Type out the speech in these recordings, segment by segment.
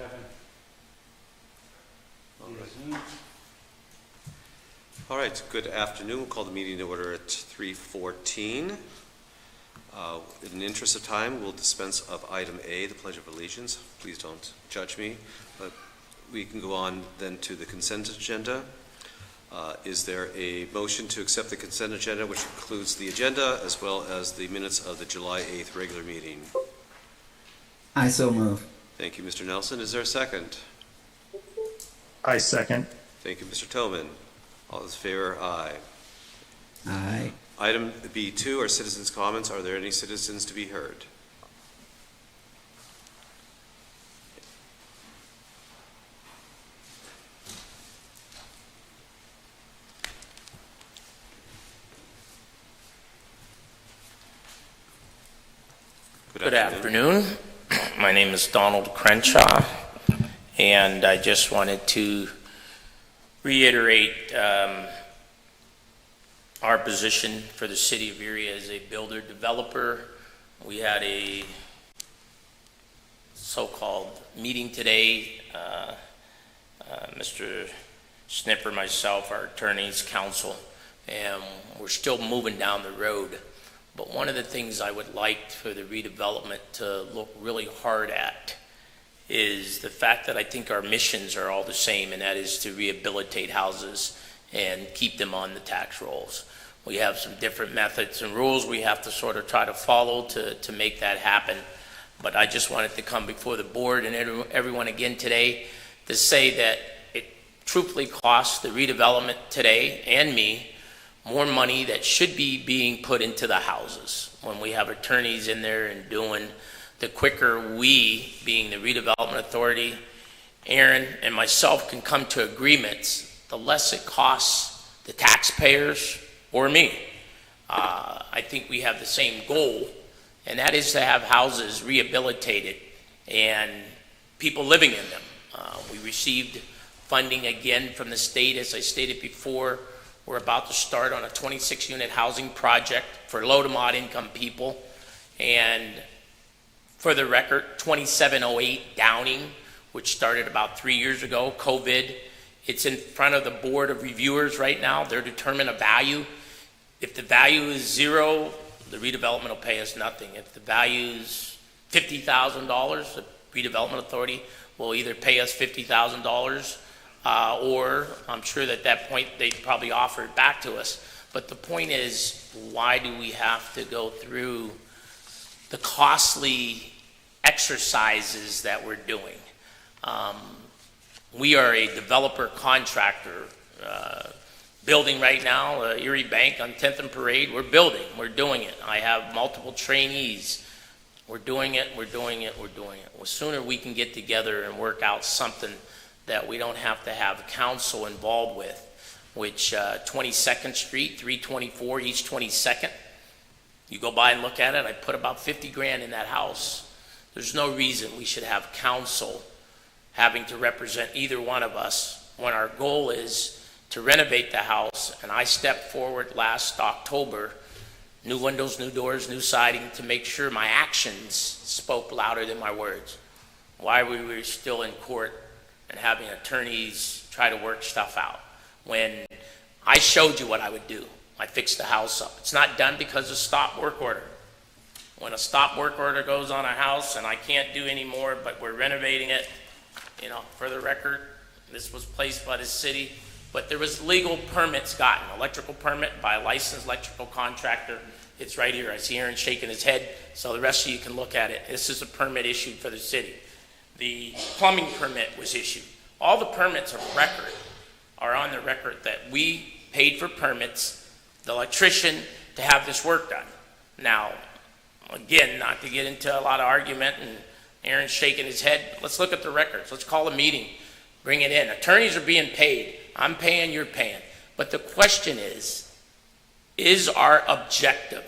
Kevin. All right, good afternoon. We'll call the meeting to order at 3:14. In the interest of time, we'll dispense of item A, the Pledge of Allegiance. Please don't judge me, but we can go on then to the consent agenda. Is there a motion to accept the consent agenda, which includes the agenda as well as the minutes of the July 8th regular meeting? I so move. Thank you, Mr. Nelson. Is there a second? I second. Thank you, Mr. Tillman. All those in favor, aye. Aye. Item B2 are citizens' comments. Are there any citizens to be heard? Good afternoon. My name is Donald Crenshaw, and I just wanted to reiterate our position for the city of Erie as a builder-developer. We had a so-called meeting today. Mr. Snipper, myself, our attorneys, counsel, and we're still moving down the road. But one of the things I would like for the redevelopment to look really hard at is the fact that I think our missions are all the same, and that is to rehabilitate houses and keep them on the tax rolls. We have some different methods and rules we have to sort of try to follow to make that happen. But I just wanted to come before the board and everyone again today to say that it truthfully costs the redevelopment today and me more money that should be being put into the houses. When we have attorneys in there and doing, the quicker we, being the redevelopment authority, Aaron and myself can come to agreements, the less it costs the taxpayers or me. I think we have the same goal, and that is to have houses rehabilitated and people living in them. We received funding again from the state, as I stated before. We're about to start on a 26-unit housing project for low to mod income people. And for the record, 2708 Downing, which started about 3 years ago, COVID. It's in front of the board of reviewers right now. They're determining a value. If the value is zero, the redevelopment will pay us nothing. If the value is $50,000, the redevelopment authority will either pay us $50,000 or I'm sure that at that point they'd probably offer it back to us. But the point is, why do we have to go through the costly exercises that we're doing? We are a developer contractor building right now, Erie Bank on 10th and Parade. We're building, we're doing it. I have multiple trainees. We're doing it, we're doing it, we're doing it. The sooner we can get together and work out something that we don't have to have council involved with, which 22nd Street, 324 East 22nd. You go by and look at it, I put about 50 grand in that house. There's no reason we should have council having to represent either one of us when our goal is to renovate the house. And I stepped forward last October, new windows, new doors, new siding, to make sure my actions spoke louder than my words. Why we were still in court and having attorneys try to work stuff out, when I showed you what I would do. I fixed the house up. It's not done because of stop work order. When a stop work order goes on a house and I can't do any more, but we're renovating it, you know, for the record, this was placed by the city, but there was legal permits gotten, electrical permit by a licensed electrical contractor. It's right here. I see Aaron shaking his head, so the rest of you can look at it. This is a permit issued for the city. The plumbing permit was issued. All the permits of record are on the record that we paid for permits, the electrician, to have this work done. Now, again, not to get into a lot of argument and Aaron's shaking his head, let's look at the records. Let's call a meeting, bring it in. Attorneys are being paid. I'm paying, you're paying. But the question is our objective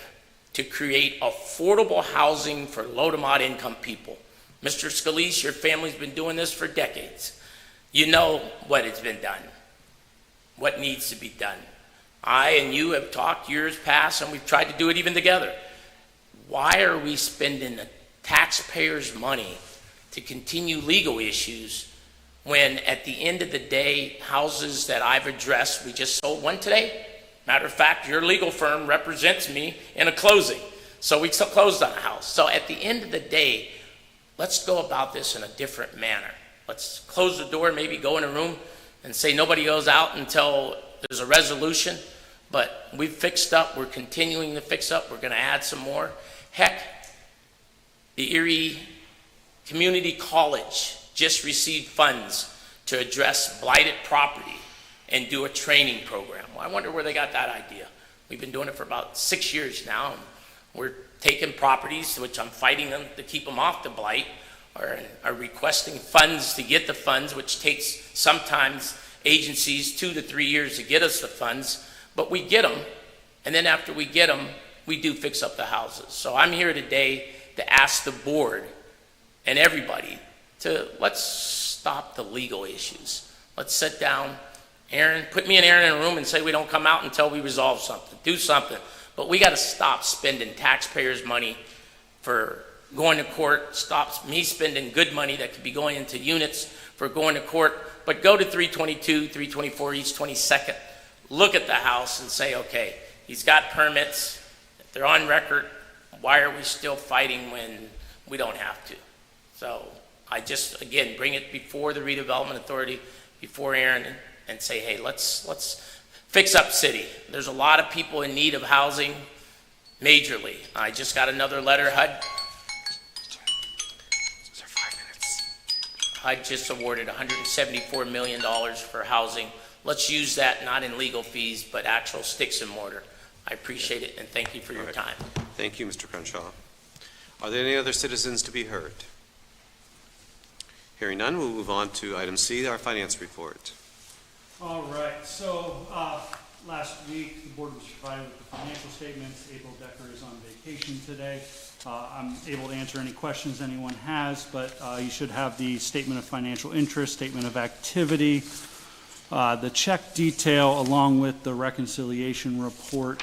to create affordable housing for low to mod income people? Mr. Scalise, your family's been doing this for decades. You know what has been done, what needs to be done. I and you have talked years past, and we've tried to do it even together. Why are we spending the taxpayers' money to continue legal issues when at the end of the day, houses that I've addressed, we just sold one today. Matter of fact, your legal firm represents me in a closing. So we closed on a house. So at the end of the day, let's go about this in a different manner. Let's close the door, maybe go in a room and say nobody goes out until there's a resolution. But we've fixed up, we're continuing to fix up, we're gonna add some more. Heck, the Erie Community College just received funds to address blighted property and do a training program. Well, I wonder where they got that idea. We've been doing it for about 6 years now, and we're taking properties, which I'm fighting them to keep them off the blight, or are requesting funds to get the funds, which takes sometimes agencies 2 to 3 years to get us the funds, but we get them, and then after we get them, we do fix up the houses. So I'm here today to ask the board and everybody to let's stop the legal issues. Let's sit down. Aaron, put me and Aaron in a room and say we don't come out until we resolve something. Do something. But we got to stop spending taxpayers' money for going to court. Stop me spending good money that could be going into units for going to court. But go to 322, 324 East 22nd. Look at the house and say, okay, he's got permits. If they're on record, why are we still fighting when we don't have to? So I just, again, bring it before the Redevelopment Authority, before Aaron, and say, hey, let's fix up city. There's a lot of people in need of housing, majorly. I just got another letter, HUD just awarded $174 million for housing. Let's use that not in legal fees, but actual sticks and mortar. I appreciate it, and thank you for your time. Thank you, Mr. Crenshaw. Are there any other citizens to be heard? Hearing none, we'll move on to item C, our finance report. All right, so last week the board was provided with the financial statements. April Decker is on vacation today. I'm able to answer any questions anyone has, but you should have the statement of financial interest, statement of activity, the check detail, along with the reconciliation report.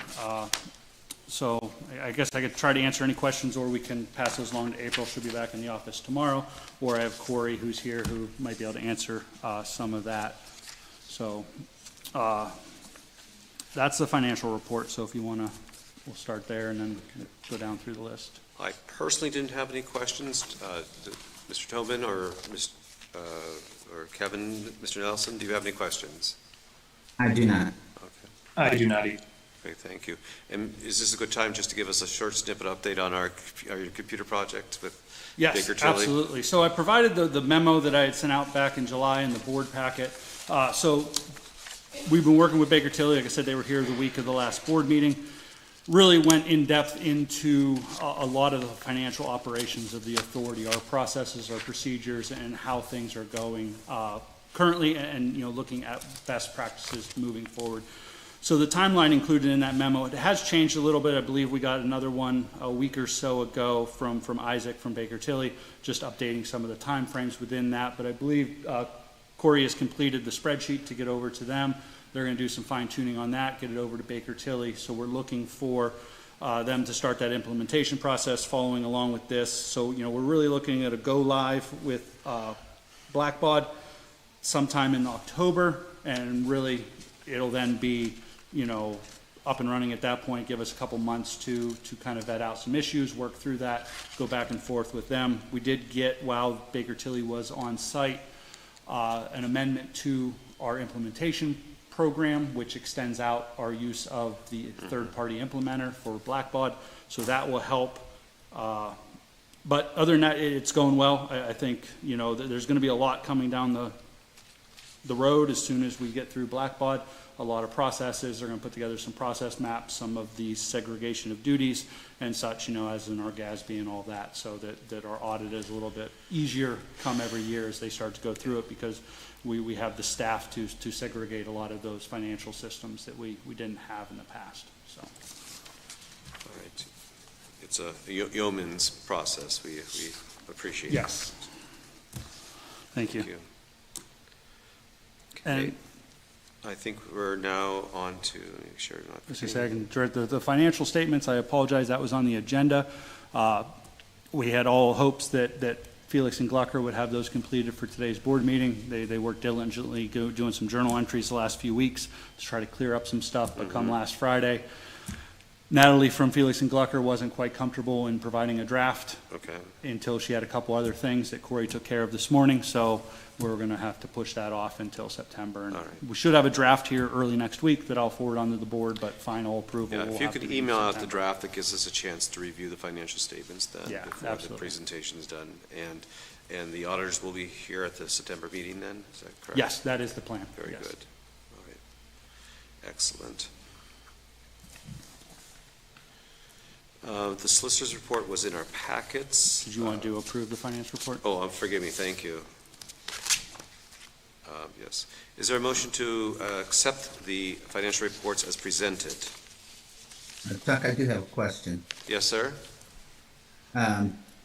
So I guess I could try to answer any questions, or we can pass those along to April. She'll be back in the office tomorrow, or I have Corey, who's here, who might be able to answer some of that. So that's the financial report. So if you want to, we'll start there and then go down through the list. I personally didn't have any questions. Mr. Tobin or Kevin, Mr. Nelson, do you have any questions? I do not. Okay. I do not either. Great, thank you. And is this a good time just to give us a short snippet update on our computer project with Baker Tilly? Yes, absolutely. So I provided the memo that I had sent out back in July in the board packet. So we've been working with Baker Tilly. Like I said, they were here the week of the last board meeting. Really went in depth into a lot of the financial operations of the authority, our processes, our procedures, and how things are going currently, and looking at best practices moving forward. So the timeline included in that memo, it has changed a little bit. I believe we got another one a week or so ago from Isaac from Baker Tilly, just updating some of the time frames within that. But I believe Corey has completed the spreadsheet to get over to them. They're going to do some fine tuning on that, get it over to Baker Tilly. So we're looking for them to start that implementation process following along with this. So, we're really looking at a go live with Blackbaud sometime in October, and really it'll then be up and running at that point. Give us a couple months to kind of vet out some issues, work through that, go back and forth with them. We did get, while Baker Tilly was on site, an amendment to our implementation program, which extends out our use of the third-party implementer for Blackbaud. So that will help. But other than that, it's going well. I think there's going to be a lot coming down the road as soon as we get through Blackbaud. A lot of processes. They're going to put together some process maps, some of the segregation of duties and such, as in our GASB and all that, so that our audit is a little bit easier come every year as they start to go through it, because we have the staff to segregate a lot of those financial systems that we didn't have in the past. So. All right. It's a yeoman's process. We appreciate yes. it. Thank you. Okay. And I think we're now on to make sure not. As I said, the financial statements, I apologize, that was on the agenda. We had all hopes that Felix and Glucker would have those completed for today's board meeting. They worked diligently doing some journal entries the last few weeks to try to clear up some stuff, but come last Friday, Natalie from Felix and Glucker wasn't quite comfortable in providing a draft Okay. until she had a couple other things that Corey took care of this morning, so we're gonna have to push that off until September. And All right. we should have a draft here early next week that I'll forward onto the board, but final approval Yeah, will if you have to could be in email out the September. draft, that gives us a chance to review the financial statements then. Yeah, Before the absolutely. presentation is done. And the auditors will be here at the September meeting then, is that correct? Yes, that is the plan. Very Yes. good. All right. Excellent. The solicitor's report was in our packets. Did you want to approve the finance report? Oh, forgive me, thank you. Yes. Is there a motion to accept the financial reports as presented? Chuck, I do have a question. Yes, sir?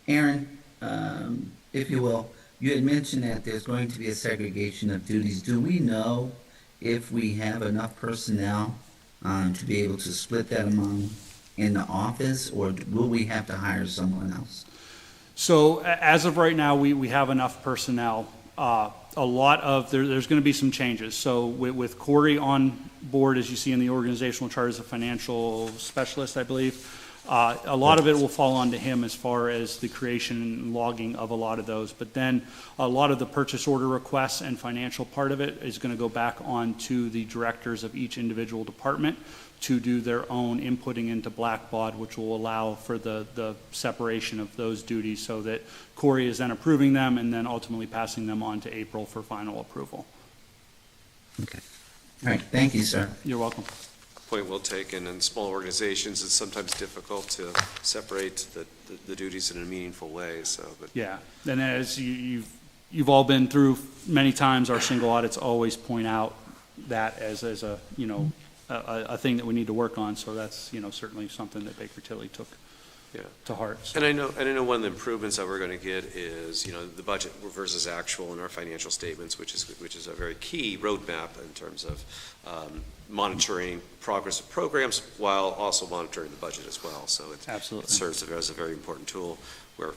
Aaron, if you will, you had mentioned that there's going to be a segregation of duties. Do we know if we have enough personnel to be able to split that among in the office, or will we have to hire someone else? So as of right now, we have enough personnel. A lot of, there's going to be some changes. So with Corey on board, as you see in the organizational chart as a financial specialist, I believe, a lot of it will fall onto him as far as the creation and logging of a lot of those. But then a lot of the purchase order requests and financial part of it is going to go back on to the directors of each individual department to do their own inputting into Blackbaud, which will allow for the separation of those duties so that Corey is then approving them and then ultimately passing them on to April for final approval. Okay. All right, thank you, sir. You're welcome. Point well taken. In small organizations, it's sometimes difficult to separate the duties in a meaningful way, so, but. Yeah, and as you've all been through many times, our single audits always point out that as a, a thing that we need to work on, so that's, certainly something that Baker Tilly took Yeah. to heart. So. And I know one of the improvements that we're going to get is, the budget versus actual in our financial statements, which is a very key roadmap in terms of monitoring progress of programs while also monitoring the budget as well. So it Absolutely. serves as a very important tool where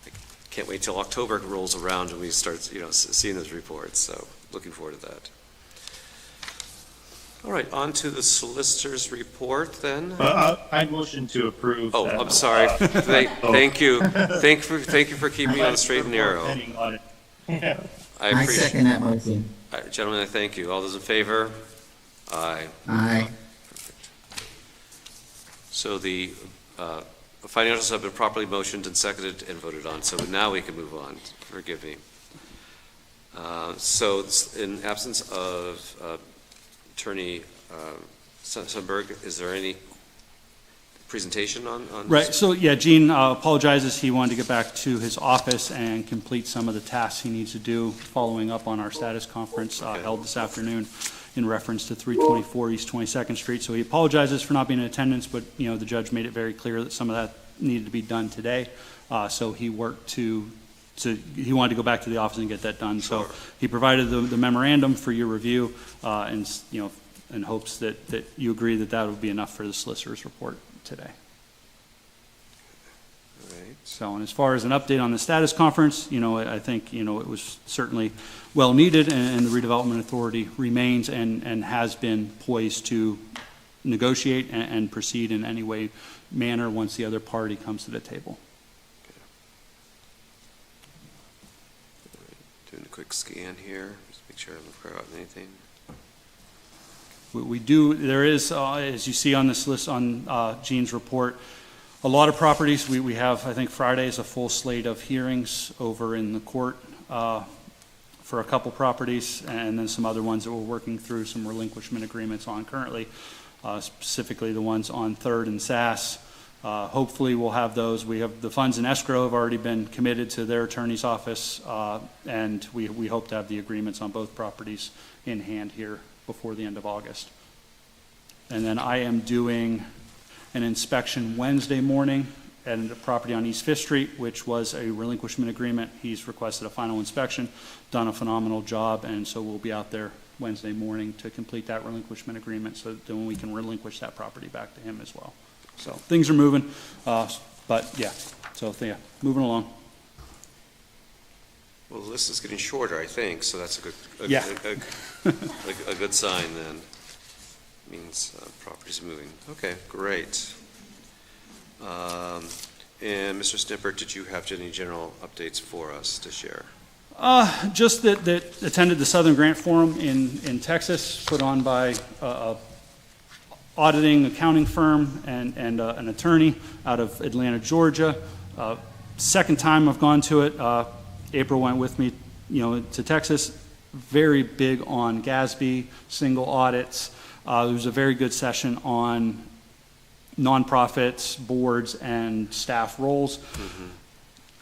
I can't wait till October rolls around and we start, seeing those reports. So looking forward to that. All right, on to the solicitor's report then. I motion to approve. Oh, that, I'm sorry. Thank you. Thank you for keeping me on the straight and narrow. pending audit. I I appreciate second that motion. Gentlemen, I thank you. All those in favor? Aye. Aye. So the financials have been properly motioned and seconded and voted on, so now we can move on. Forgive me. So in absence of Attorney Sundberg, is there any presentation on this? Right, so yeah, Gene apologizes. He wanted to get back to his office and complete some of the tasks he needs to do following up on our status conference Okay. held this afternoon in reference to 324 East 22nd Street. So he apologizes for not being in attendance, but, the judge made it very clear that some of that needed to be done today. So he worked he wanted to go back to the office and get that done. So Sure. he provided the memorandum for your review, and, in hopes that you agree that would be enough for the solicitor's report today. All right. So, and as far as an update on the status conference, I think, it was certainly well needed, and the Redevelopment Authority remains and has been poised to negotiate and proceed in any way, manner, once the other party comes to the table. Doing a quick scan here, just make sure I haven't forgotten anything. We do, there is, as you see on this list, on Gene's report, a lot of properties. We have, I think Friday is a full slate of hearings over in the court for a couple properties, and then some other ones that we're working through some relinquishment agreements on currently, specifically the ones on Third and Sass. Hopefully we'll have those. We have the funds in escrow have already been committed to their attorney's office, and we hope to have the agreements on both properties in hand here before the end of August. And then I am doing an inspection Wednesday morning at a property on East Fifth Street, which was a relinquishment agreement. He's requested a final inspection, done a phenomenal job, and so we'll be out there Wednesday morning to complete that relinquishment agreement so that then we can relinquish that property back to him as well. So things are moving, but yeah, moving along. Well, the list is getting shorter, I think, so that's Yeah. a good sign then. Means property's moving. Okay, great. And Mr. Snipper, did you have any general updates for us to share? Just that attended the Southern Grant Forum in Texas, put on by a auditing accounting firm and an attorney out of Atlanta, Georgia. Second time I've gone to it. April went with me, to Texas. Very big on GASB, single audits. There was a very good session on nonprofits, boards, and staff roles.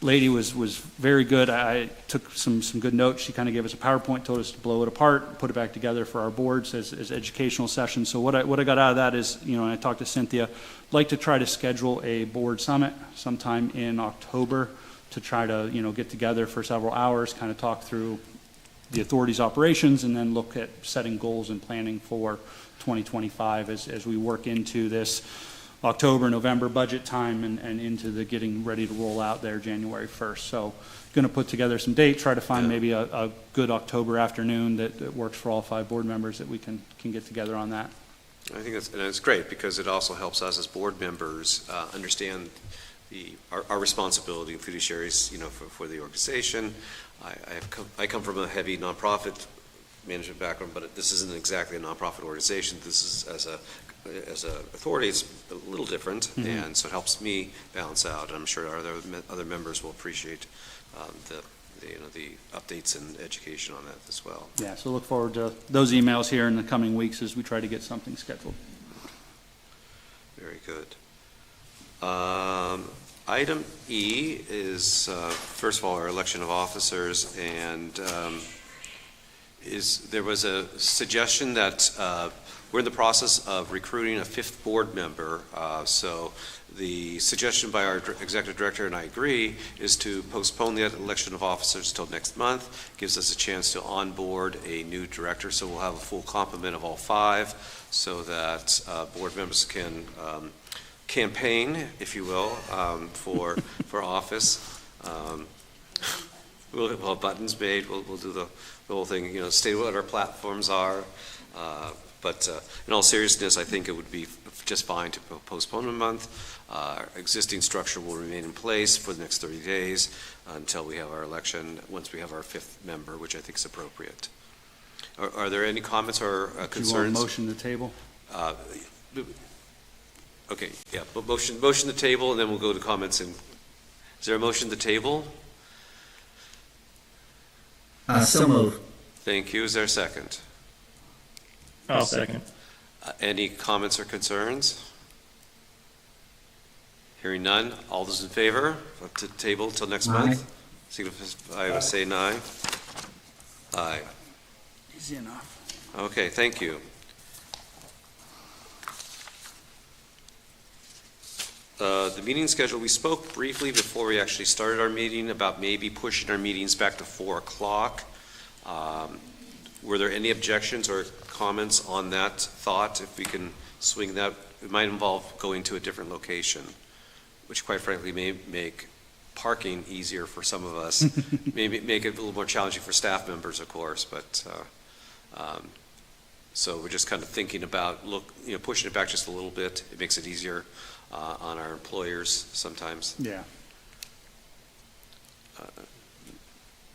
Lady was very good. I took some good notes. She kind of gave us a PowerPoint, told us to blow it apart, put it back together for our boards as educational sessions. So what I got out of that is, and I talked to Cynthia, like to try to schedule a board summit sometime in October to try to, get together for several hours, kind of talk through the authority's operations, and then look at setting goals and planning for 2025 as we work into this October, November budget time and into the getting ready to roll out there January 1st. So going to put together some dates, try to find maybe a good October afternoon that works for all 5 board members that we can get together on that. I think it's great because it also helps us as board members understand our responsibility and fiduciaries, for the organization. I come from a heavy nonprofit management background, but this isn't exactly a nonprofit organization. This is as a authority, it's a little different, and so it helps me balance out. I'm sure our other members will appreciate the updates and education on that as well. Yeah, so look forward to those emails here in the coming weeks as we try to get something scheduled. Very good. Item E is, first of all, our election of officers, and there was a suggestion that we're in the process of recruiting a 5th board member. So the suggestion by our executive director, and I agree, is to postpone the election of officers till next month. Gives us a chance to onboard a new director, so we'll have a full complement of all 5, so that board members can campaign, if you will, for office. We'll have buttons made. We'll do the whole thing. State what our platforms are. But in all seriousness, I think it would be just fine to postpone a month. Our existing structure will remain in place for the next 30 days until we have our election, once we have our 5th member, which I think is appropriate. Are there any comments or concerns? Do you want a motion to table? Okay, yeah, but motion to table, and then we'll go to comments. And is there a motion to table? So move. Thank you. Is there a second? I'll second. Any comments or concerns? Hearing none. All those in favor to table till next month? I would say aye. Aye. Easy enough. Okay, thank you. The meeting schedule, we spoke briefly before we actually started our meeting about maybe pushing our meetings back to 4 o'clock. Were there any objections or comments on that thought? If we can swing that, it might involve going to a different location, which quite frankly may make parking easier for some of us, maybe make it a little more challenging for staff members, of course, but so we're just kind of thinking about pushing it back just a little bit. It makes it easier on our employers sometimes. Yeah.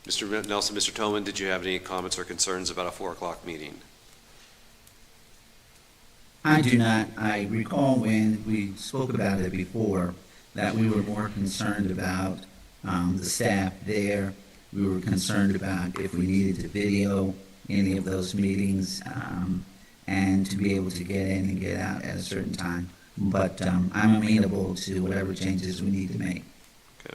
Mr. Nelson, Mr. Toman, did you have any comments or concerns about a 4 o'clock meeting? I do not. I recall when we spoke about it before that we were more concerned about the staff there. We were concerned about if we needed to video any of those meetings and to be able to get in and get out at a certain time. But I'm amenable to whatever changes we need to make. Okay.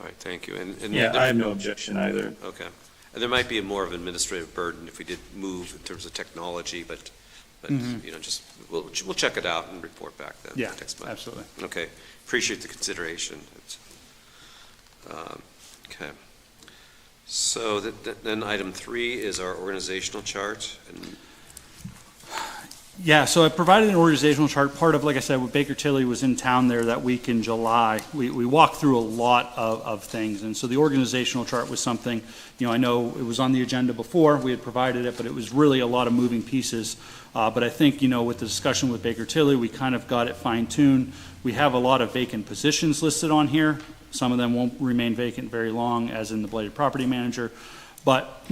All right, thank you. And Yeah, I have no objection either. Okay. And there might be more of an administrative burden if we did move in terms of technology, but just we'll check it out and report back then next month. Absolutely. Okay. Appreciate the consideration. Okay. So then item 3 is our organizational chart. And Yeah, so I provided an organizational chart. Part of, like I said, when Baker Tilly was in town there that week in July, we walked through a lot of things. And so the organizational chart was something, I know it was on the agenda before, we had provided it, but it was really a lot of moving pieces. But I think, with the discussion with Baker Tilly, we kind of got it fine-tuned. We have a lot of vacant positions listed on here. Some of them won't remain vacant very long, as in the blighted property manager. But,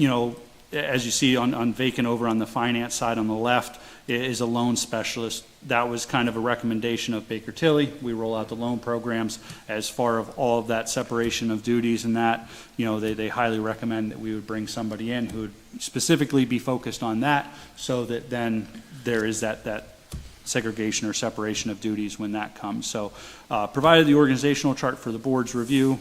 as you see on vacant over on the finance side on the left is a loan specialist. That was kind of a recommendation of Baker Tilly. We roll out the loan programs as far of all of that separation of duties and that, they highly recommend that we would bring somebody in who would specifically be focused on that so that then there is that segregation or separation of duties when that comes. So provided the organizational chart for the board's review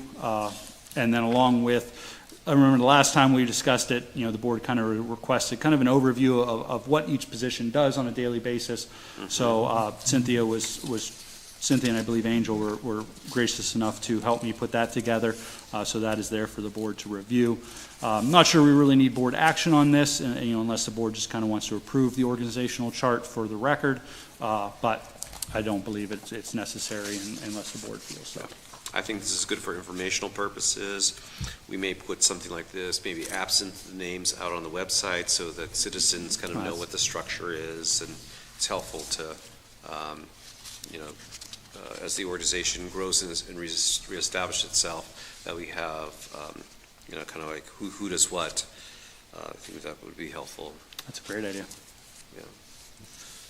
and then along with I remember the last time we discussed it, the board kind of requested kind of an overview of what each position does on a daily basis. So Cynthia and I believe Angel were gracious enough to help me put that together. So that is there for the board to review. I'm not sure we really need board action on this, unless the board just kind of wants to approve the organizational chart for the record. But I don't believe it's necessary unless the board feels so. I think this is good for informational purposes. We may put something like this, maybe absent the names out on the website so that citizens kind of know what the structure is, and it's helpful to, as the organization grows and reestablishes itself, that we have, kind of like who does what. I think that would be helpful. That's a great idea. Yeah.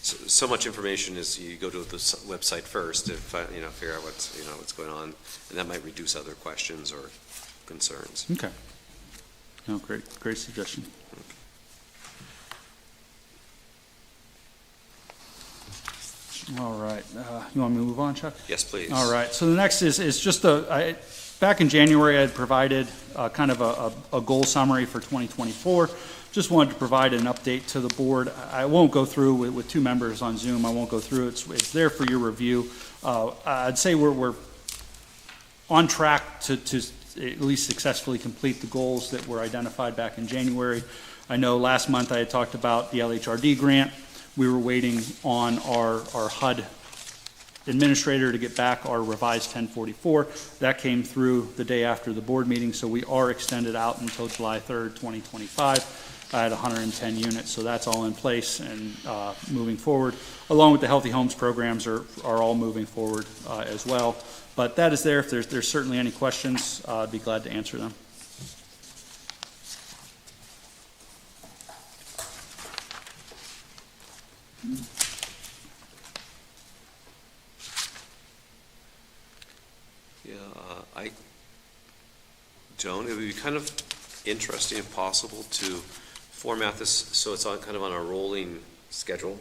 So much information is you go to the website first to figure out what's going on, and that might reduce other questions or concerns. Okay. No, great suggestion. Okay. All right. You want me to move on, Chuck? Yes, please. All right. So the next is just back in January, I had provided kind of a goal summary for 2024. Just wanted to provide an update to the board. I won't go through with two members on Zoom. I won't go through. It's there for your review. I'd say we're on track to at least successfully complete the goals that were identified back in January. I know last month I had talked about the LHRD grant. We were waiting on our HUD administrator to get back our revised 1044. That came through the day after the board meeting, so we are extended out until July 3rd, 2025. I had 110 units, so that's all in place and moving forward, along with the Healthy Homes programs are all moving forward as well. But that is there. If there's certainly any questions, I'd be glad to answer them. Yeah, Joan, it would be kind of interesting, if possible, to format this so it's on a rolling schedule,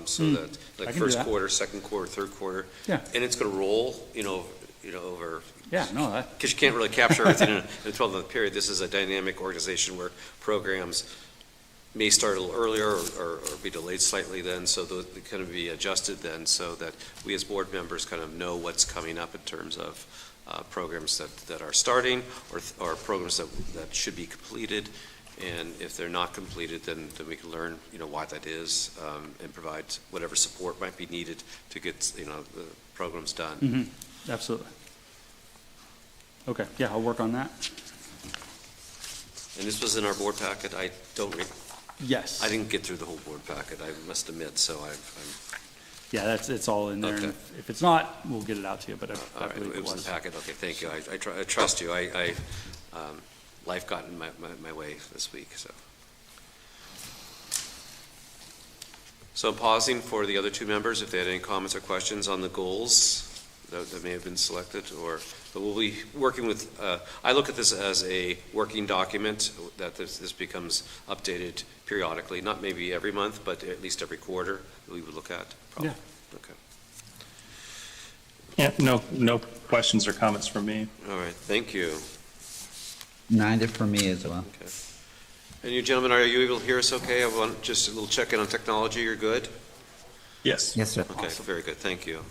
so that like first quarter, second quarter, third quarter, Yeah. and it's going to roll, over. Yeah, no, Because you can't really capture everything in a 12-month period. This is a dynamic organization where programs may start a little earlier or be delayed slightly then, so they kind of be adjusted then, so that we as board members kind of know what's coming up in terms of programs that are starting or programs that should be completed. And if they're not completed, then we can learn, why that is, and provide whatever support might be needed to get, the programs done. Mm-hmm. Absolutely. Okay, yeah, I'll work on that. And this was in our board packet. Yes. I didn't get through the whole board packet, I must admit, so Yeah, it's all in there. Okay. And if it's not, we'll get it out to you, but all right, it was in the packet. Okay, thank you. I trust you. Life got in my way this week, so. So I'm pausing for the other two members if they had any comments or questions on the goals that may have been selected, but we'll be working with, I look at this as a working document that this becomes updated periodically, not maybe every month, but at least every quarter we would look at. Probably. Yeah. Okay. Yeah, no questions or comments from me. All right, thank you. Neither for me as well. Okay. And you gentlemen, are you able to hear us okay? I want just a little check-in on technology. You're good? Yes. Yes, sir. Okay, very good. Thank you.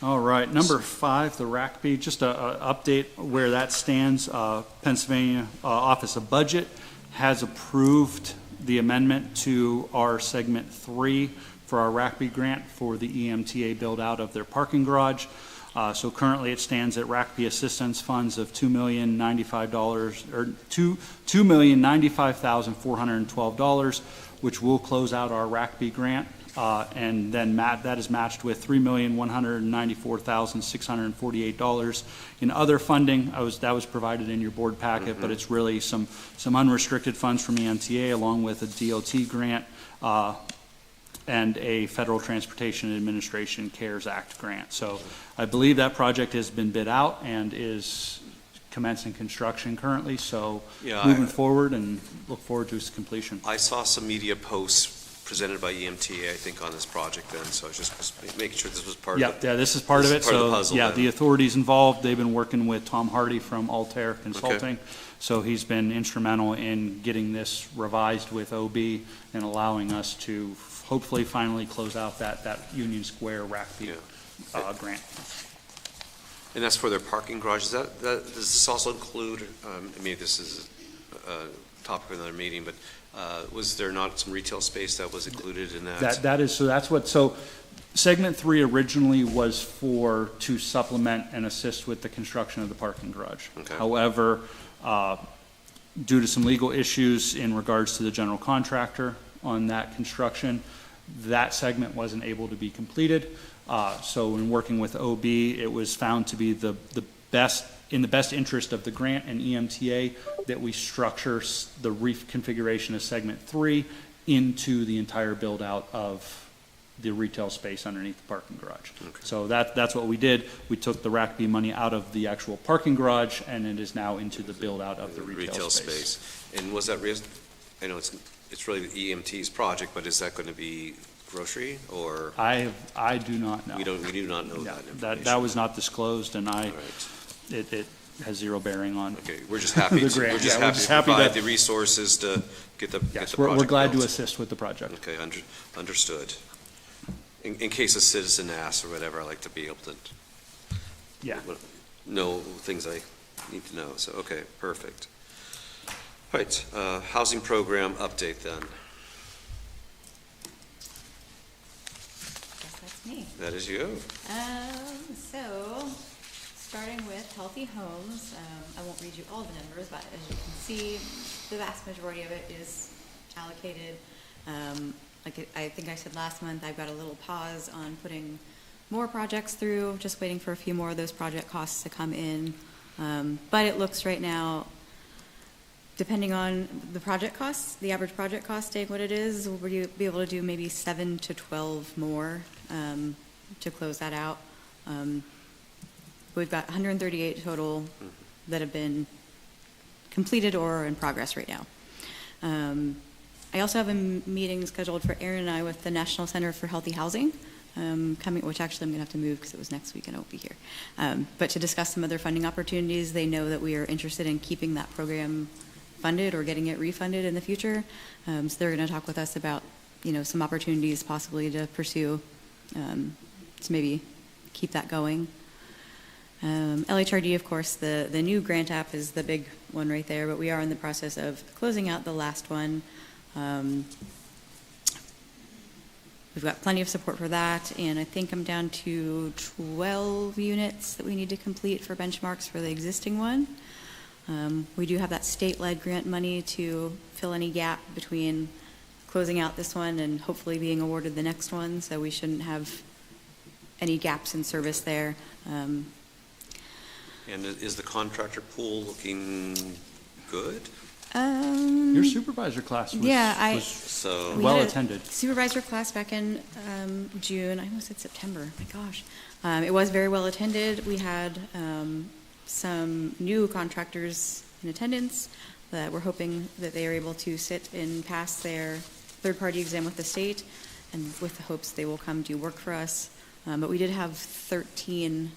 All right, number 5, the RACB, just a update where that stands. Pennsylvania Office of Budget has approved the amendment to our segment 3 for our RACB grant for the EMTA build out of their parking garage. So currently it stands at RACB assistance funds of $2,095 or $2,095,412, which will close out our RACB grant. And then that is matched with $3,194,648 in other funding. That was provided in your board packet, but it's really some unrestricted funds from EMTA along with a DOT grant and a Federal Transportation Administration CARES Act grant. So I believe that project has been bid out and is commencing construction currently. So Yeah, moving forward and look forward to its completion. I saw some media posts presented by EMTA, I think, on this project then, so I was just making sure this was part Yeah, of it. yeah, this is part of it. This is part of the So, puzzle yeah, then. the authorities involved, they've been working with Tom Hardy from Altair Consulting. So he's been instrumental in getting this revised with OB and allowing us to hopefully finally close out that Union Square RACB grant. And that's for their parking garage. Does this also include, maybe this is a topic for another meeting, but was there not some retail space that was included in that? So segment 3 originally was to supplement and assist with the construction of the parking garage. Okay. However, due to some legal issues in regards to the general contractor on that construction, that segment wasn't able to be completed. So in working with OB, it was found to be in the best interest of the grant and EMTA that we structure the reconfiguration of segment 3 into the entire build out of the retail space underneath the parking garage. Okay. So that's what we did. We took the RACB money out of the actual parking garage and it is now into the build out of the retail space. And was that, I know it's really the EMT's project, but is that going to be grocery or? I do not know. We do not know Yeah, that information. that was not disclosed and All right. it has zero bearing on. Okay, we're just happy The to, grant. we're just Yeah, we're happy just to happy provide to- the resources to get the Yes, project we're glad to built. assist with the project. Okay, understood. In case a citizen asks or whatever, I like to be able to Yeah. know things I need to know, so, okay, perfect. All right, housing program update then. Guess that's me. That is you. So, starting with Healthy Homes, I won't read you all the numbers, but as you can see, the vast majority of it is allocated. Like I think I said last month, I've got a little pause on putting more projects through, just waiting for a few more of those project costs to come in. But it looks right now, depending on the project costs, the average project cost staying what it is, we'll be able to do maybe 7 to 12 more to close that out. We've got 138 total that have been completed or are in progress right now. I also have a meeting scheduled for Aaron and I with the National Center for Healthy Housing, which actually I'm going to have to move because it was next week and I won't be here. But to discuss some other funding opportunities, they know that we are interested in keeping that program funded or getting it refunded in the future. So they're going to talk with us about, some opportunities possibly to pursue to maybe keep that going. LHRD, of course, the new grant app is the big one right there, but we are in the process of closing out the last one. We've got plenty of support for that, and I think I'm down to 12 units that we need to complete for benchmarks for the existing one. We do have that state-led grant money to fill any gap between closing out this one and hopefully being awarded the next one, so we shouldn't have any gaps in service there. And is the contractor pool looking good? Your supervisor class was, was So, We well had a attended. Supervisor class back in June, I almost said September, my gosh. It was very well attended. We had some new contractors in attendance that we're hoping that they are able to sit and pass their third-party exam with the state, and with the hopes they will come do work for us. But we did have 13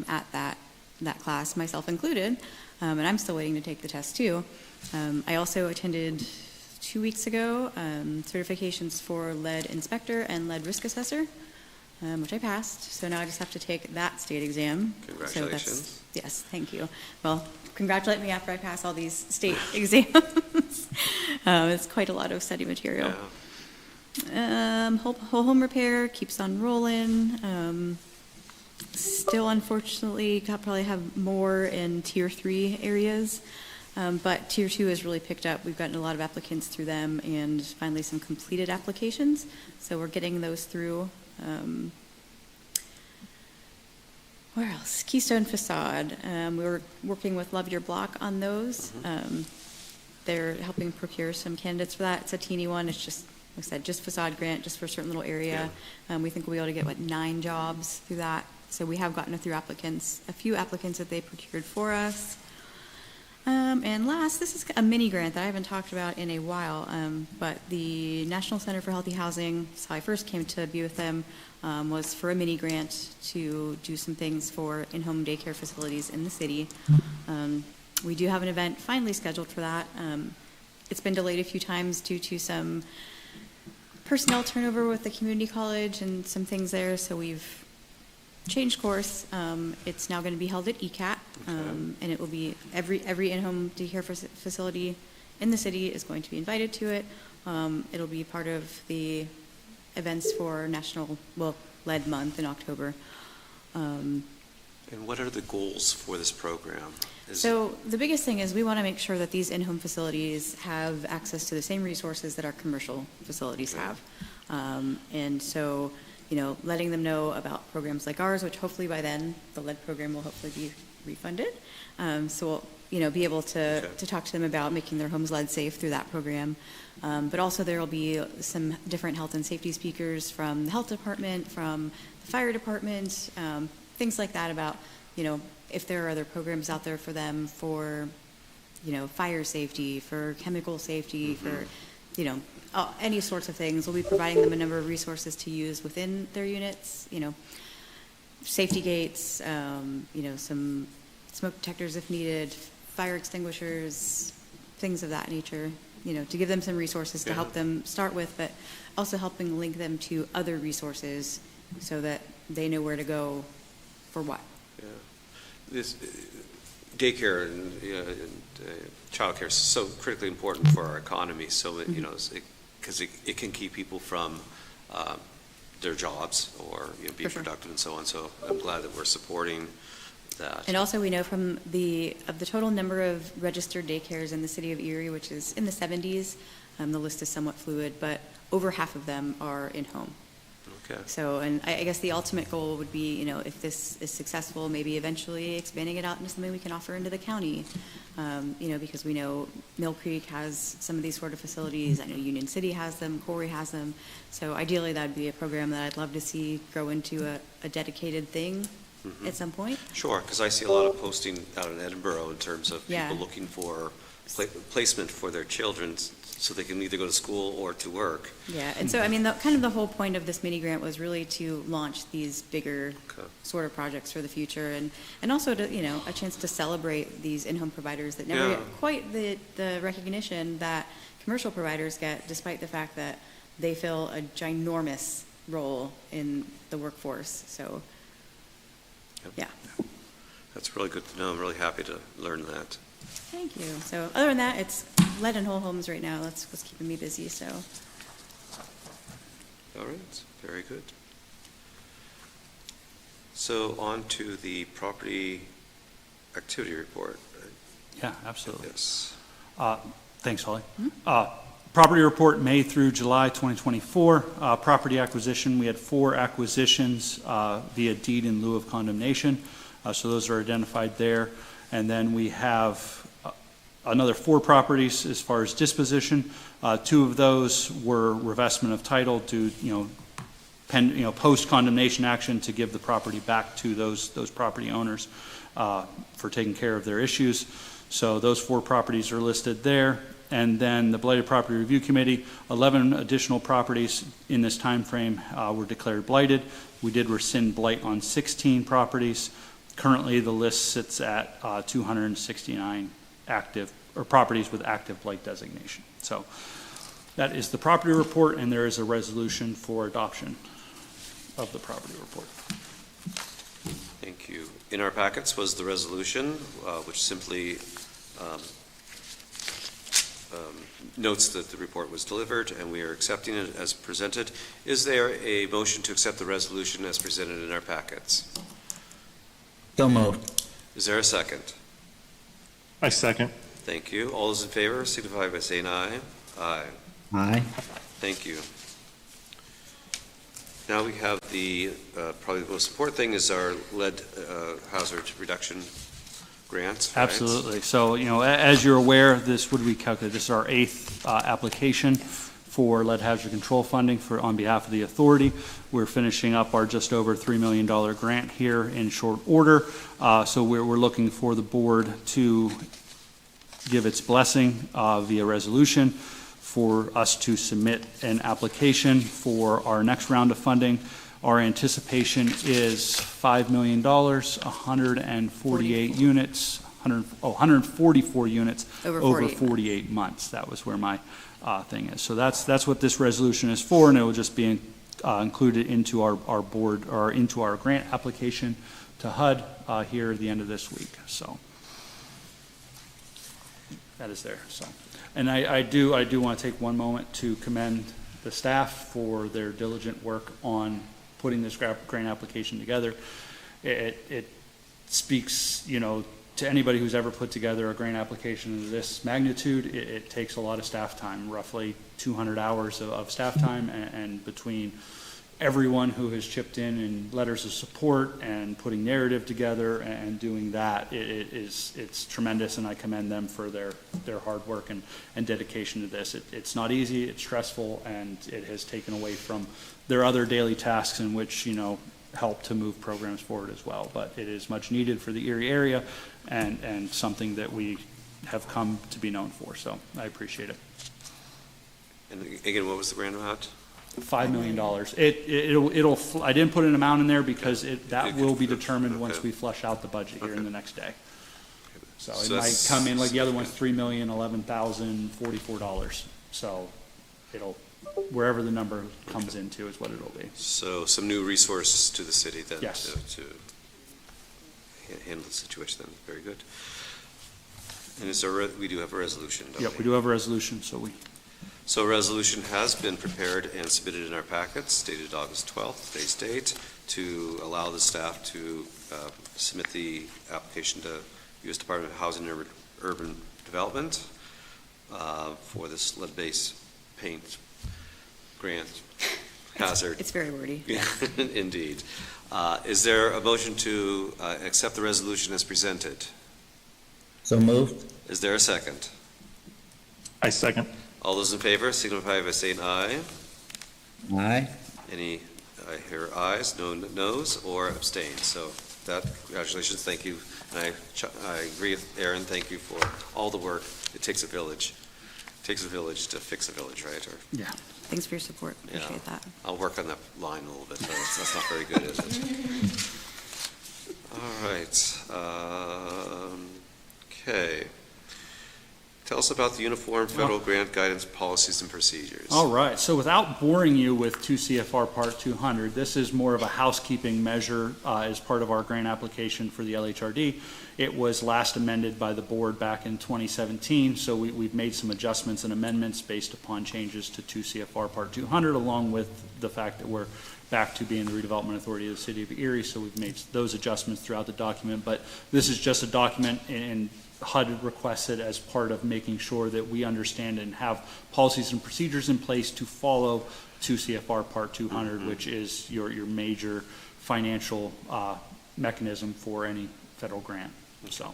at that class, myself included, and I'm still waiting to take the test too. I also attended 2 weeks ago certifications for lead inspector and lead risk assessor, which I passed. So now I just have to take that state exam. Congratulations. Yes, thank you. Well, congratulate me after I pass all these state exams. It's quite a lot of study material. Yeah. Whole home repair keeps on rolling. Still, unfortunately, probably have more in Tier 3 areas, but Tier 2 has really picked up. We've gotten a lot of applicants through them and finally some completed applications, so we're getting those through. Where else? Keystone facade. We were working with Love Your Block on those. They're helping procure some candidates for that. It's a teeny one. It's just, like I said, just facade grant, just for a certain little area. We think we'll be able to get, 9 jobs through that. So we have gotten a few applicants that they procured for us. And last, this is a mini grant that I haven't talked about in a while, but the National Center for Healthy Housing, that's how I first came to be with them, was for a mini grant to do some things for in-home daycare facilities in the city. We do have an event finally scheduled for that. It's been delayed a few times due to some personnel turnover with the community college and some things there, so we've changed course. It's now going to be held at ECAT, and it will be every in-home daycare facility in the city is going to be invited to it. It'll be part of the events for National Lead Month in October. And what are the goals for this program? So the biggest thing is we want to make sure that these in-home facilities have access to the same resources that our commercial facilities have. And so, letting them know about programs like ours, which hopefully by then the lead program will hopefully be refunded. So we'll, be able to talk to them about making their homes lead safe through that program. But also there will be some different health and safety speakers from the health department, from the fire department, things like that about, if there are other programs out there for them for, fire safety, for chemical safety, for, any sorts of things. We'll be providing them a number of resources to use within their units, safety gates, some smoke detectors if needed, fire extinguishers, things of that nature, to give them some resources to help them start with, but also helping link them to other resources so that they know where to go for what. Yeah. This daycare and childcare is so critically important for our economy. So, because it can keep people from their jobs or being productive and so on. So I'm glad that we're supporting that. And also we know from the total number of registered daycares in the city of Erie, which is in the 70s, the list is somewhat fluid, but over half of them are in-home. Okay. So, and I guess the ultimate goal would be, if this is successful, maybe eventually expanding it out into something we can offer into the county. Because we know Mill Creek has some of these sort of facilities. I know Union City has them, Corey has them. So ideally, that would be a program that I'd love to see grow into a dedicated thing at some point. Sure, because I see a lot of posting out in Edinburgh in terms of people looking for placement for their children so they can either go to school or to work. Yeah, and so, the whole point of this mini grant was really to launch these bigger sort of projects for the future and also to, a chance to celebrate these in-home providers that never get quite the recognition that commercial providers get, despite the fact that they fill a ginormous role in the workforce, so, yeah. That's really good to know. I'm really happy to learn that. Thank you. So other than that, it's lead and whole homes right now. That's what's keeping me busy, so. All right, very good. So on to the property activity report. Yeah, absolutely. Yes. Thanks, Holly. Property report, May through July 2024. Property acquisition, we had 4 acquisitions via deed in lieu of condemnation. So those are identified there. And then we have another 4 properties as far as disposition. 2 of those were revestment of title to, post condemnation action to give the property back to those property owners for taking care of their issues. So those 4 properties are listed there. And then the Blighted Property Review Committee, 11 additional properties in this time frame were declared blighted. We did rescind blight on 16 properties. Currently, the list sits at 269 active or properties with active blight designation. So that is the property report, and there is a resolution for adoption of the property report. Thank you. In our packets was the resolution, which simply notes that the report was delivered, and we are accepting it as presented. Is there a motion to accept the resolution as presented in our packets? So moved. Is there a second? I second. Thank you. All those in favor signify by saying aye. Aye. Aye. Thank you. Now we have the, probably the most important thing is our lead hazard reduction grant. right? Absolutely. So, as you're aware, this is our eighth application for lead hazard control funding on behalf of the authority. We're finishing up our just over $3 million grant here in short order. So we're looking for the board to give its blessing via resolution for us to submit an application for our next round of funding. Our anticipation is $5 million, 148 units, 144 units over 48 months. That was where my thing is. So that's what this resolution is for, and it will just be included into our board, or into our grant application to HUD here at the end of this week. So that is there. So, and I do want to take one moment to commend the staff for their diligent work on putting this grant application together. It speaks, to anybody who's ever put together a grant application of this magnitude. It takes a lot of staff time, roughly 200 hours of staff time, and between everyone who has chipped in letters of support and putting narrative together and doing that, it's tremendous, and I commend them for their hard work and dedication to this. It's not easy, it's stressful, and it has taken away from their other daily tasks in which, help to move programs forward as well. But it is much needed for the Erie area, and something that we have come to be known for. So I appreciate it. And again, what was the grant amount? $5 million. I didn't put an amount in there because that will be determined once we flush out the budget here in the next day. So it might come in like the other one's $3,011,044. So wherever the number comes into is what it'll be. So some new resources to the city then. Yes. To handle the situation then. Very good. And we do have a resolution, don't we? Yep, we do have a resolution, So a resolution has been prepared and submitted in our packets, dated August 12th, today's date, to allow the staff to submit the application to U.S. Department of Housing and Urban Development for this lead-based paint grant hazard. It's very wordy. Indeed. Is there a motion to accept the resolution as presented? So moved. Is there a second? I second. All those in favor signify by saying aye. Aye. Any, I hear ayes, no noes, or abstain. So that, congratulations, thank you. And I agree with Aaron, thank you for all the work. It takes a village. It takes a village to fix a village, right? Or, yeah. Thanks for your support. Appreciate that. I'll work on that line a little bit. That's not very good, is it? All right. Okay. Tell us about the Uniform Federal Grant Guidance Policies and Procedures. All right. So without boring you with 2 CFR Part 200, this is more of a housekeeping measure as part of our grant application for the LHRD. It was last amended by the board back in 2017, so we've made some adjustments and amendments based upon changes to 2 CFR Part 200, along with the fact that we're back to being the Redevelopment Authority of the City of Erie, so we've made those adjustments throughout the document. But this is just a document, and HUD requested as part of making sure that we understand and have policies and procedures in place to follow 2 CFR Part 200, which is your major financial mechanism for any federal grant. So, All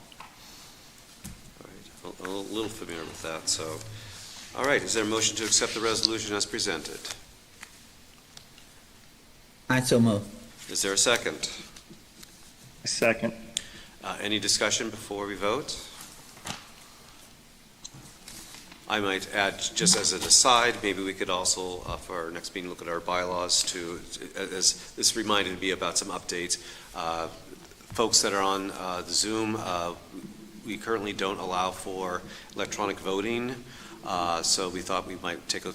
right. I'm a little familiar with that. So, all right. Is there a motion to accept the resolution as presented? I so move. Is there a second? I second. Any discussion before we vote? I might add, just as an aside, maybe we could also, for our next meeting, look at our bylaws as this reminded me about some updates. Folks that are on the Zoom, we currently don't allow for electronic voting, so we thought we might take a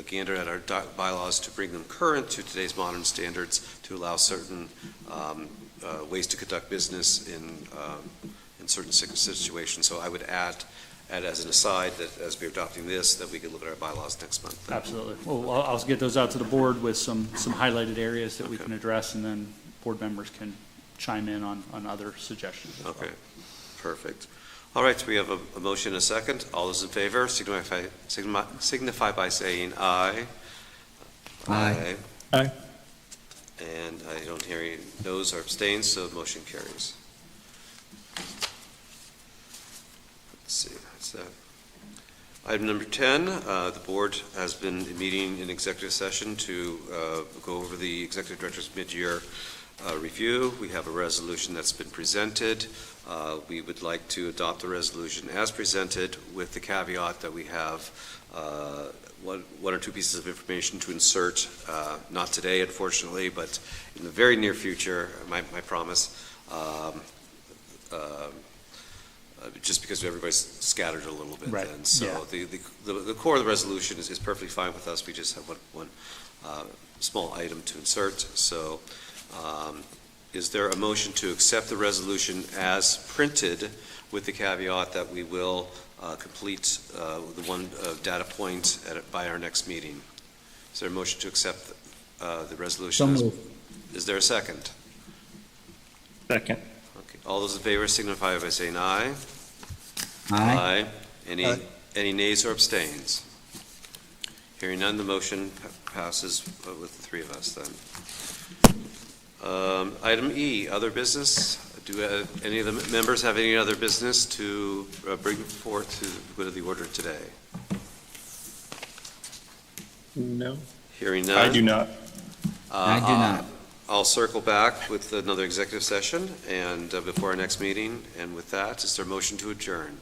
gander at our bylaws to bring them current to today's modern standards to allow certain ways to conduct business in certain situations. So I would add add as an aside that as we're adopting this, that we could look at our bylaws next month. Absolutely. Well, I'll get those out to the board with some highlighted areas that we Okay. can address, and then board members can chime in on other suggestions as well. Okay, perfect. All right, we have a motion and a second. All those in favor signify by saying aye. Aye. Aye. And I don't hear any noes or abstains, so motion carries. Let's see, that's that. Item number 10, the board has been meeting in executive session to go over the executive director's mid-year review. We have a resolution that's been presented. We would like to adopt the resolution as presented with the caveat that we have one or two pieces of information to insert, not today, unfortunately, but in the very near future, my promise, just because everybody's scattered a little bit Right, then. So yeah. the core of the resolution is perfectly fine with us. We just have one small item to insert. So is there a motion to accept the resolution as printed with the caveat that we will complete the one data point by our next meeting? Is there a motion to accept the resolution? So moved. Is there a second? Second. Okay. All those in favor signify by saying aye. Aye. Any nays or abstains? Hearing none, the motion passes with the three of us then. Item E, other business. Do any of the members have any other business to bring forth to go to the order today? No. Hearing none. I do not. I do not. I'll circle back with another executive session and before our next meeting. And with that, is there a motion to adjourn?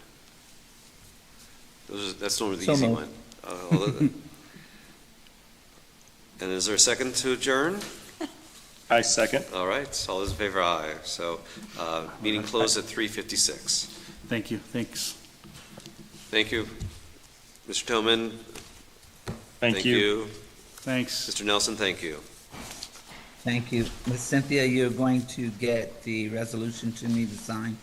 That's normally the So easy moved. one. And is there a second to adjourn? I second. All right, all those in favor, aye. So, meeting closed at 3:56. Thank you, thanks. Thank you, Mr. Tillman. Thank you. Thanks. Mr. Nelson, thank you. Thank you. Ms. Cynthia, you're going to get the resolution to me to sign?